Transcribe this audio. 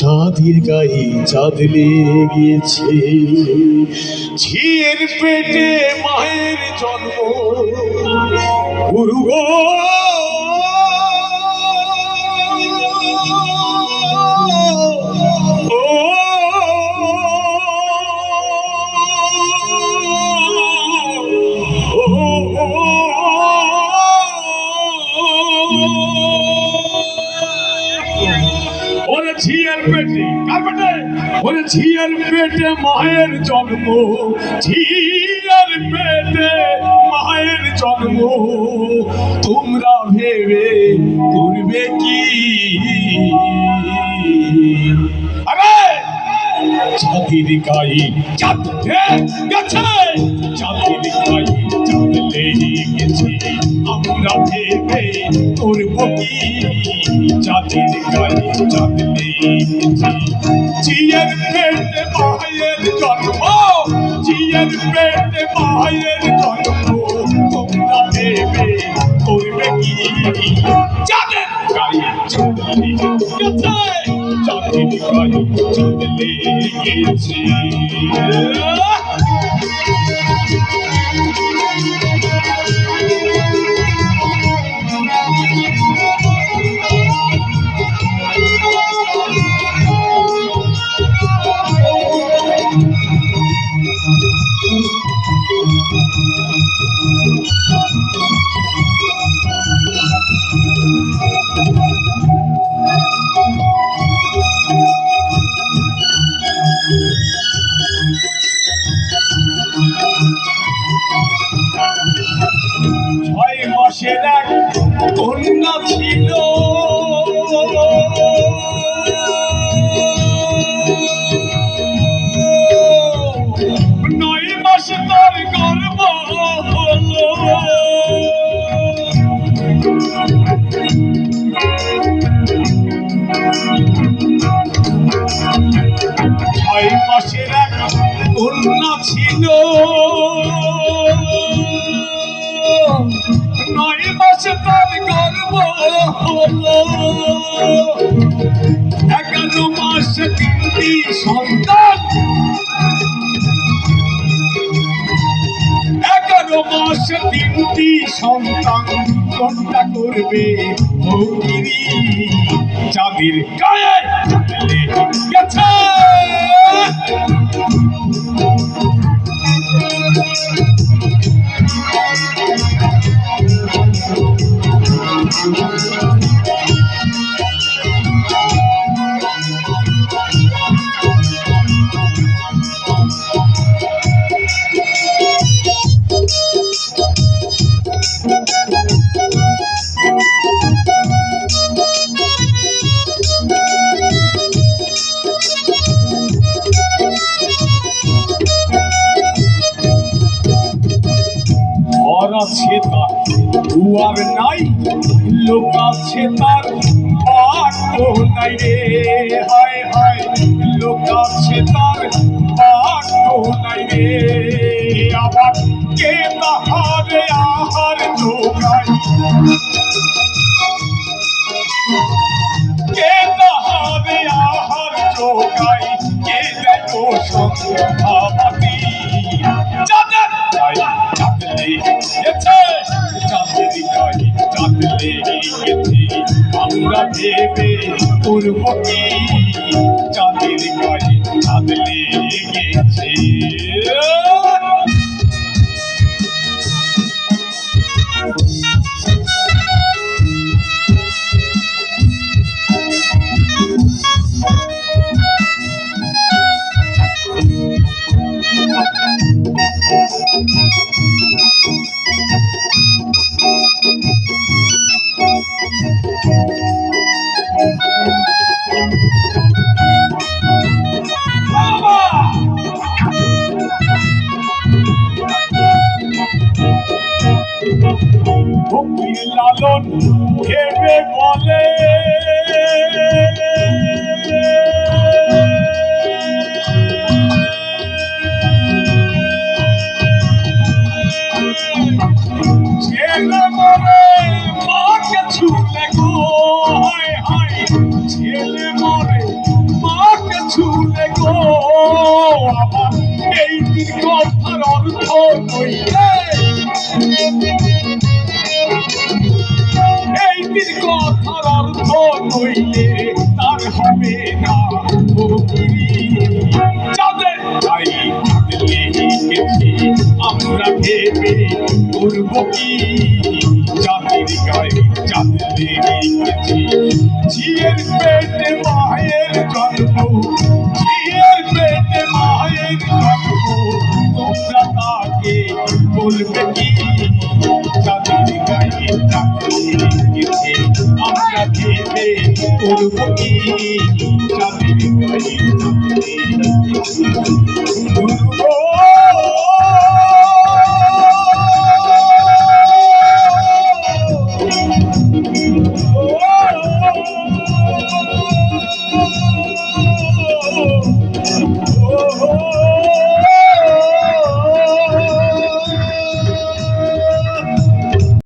চাঁদের গায়ে চাঁদ লেগেছে, ঝিয়ের পেটে মায়ের জন্ম। গুরু গো ওরে ঝিয়ের পেটে, কার পেটে? ওরে ঝিয়ের পেটে মায়ের জন্ম, ঝিয়ের পেটে মায়ের জন্ম। তোমরা ভেবে করবে কি? আরে চাঁদের গায়ে চাঁদ গেছে, চাঁদের গায়ে চাঁদ লেগেছে, আমরা ভেবে করব কি? চাঁদের গায়ে চাঁদ লেগেছে, ঝিয়ের পেটে মায়ের জন্ম, ঝিয়ের পেটে মায়ের জন্ম। তোমরা ভেবে করবে কি? চাঁদের গায়ে চাঁদ লেগেছে, চাঁদের গায়ে চাঁদ লেগেছে। ছয় মাসের এক কন্যা ছিল, নয় মাস তার গর্ভ হলো। ছয় মাসের এক কন্যা ছিল, নয় মাসে তার গর্ভ হলো। 11 মাসে 3টি সন্তান, 11 মাসে 3টি সন্তান। কোনটা করবে ফকিরি? চাঁদের গায়ে গেছে। ঘর আছে তার, দুয়ার নাই, লোক আছে তার, বাক্য নাই রে। হায় হায়, লোক আছে তার, বাক্য নাই রে। আবার কে তাহারে আহার যোগায়, কে তাহারে আহার যোগায়, কে দেখো সন্ধ্যাবাতি? চাঁদের গায়ে চাঁদ লেগেছে, চাঁদের গায়ে চাঁদ লেগেছে, আমরা ভেবে করব কি? চাঁদের গায়ে চাঁদ লেগেছে। ফকির লালন ভেবে বলে, ছেলে মরে মাকে ছুলে গো। হায় হায়, ছেলে মরে মা করব কি জাতির গায়ে চাঁদলে রেখেছি ঝিয়ের পেটে মায়ের জন্ম ঝিয়ের পেটে মায়ের জন্ম তোমরা তাকে বলবে কি জাতির গায়ে চাঁদলে রেখেছি আমরা ভেবে করব কি জাতির গায়ে চাঁদলে রেখেছি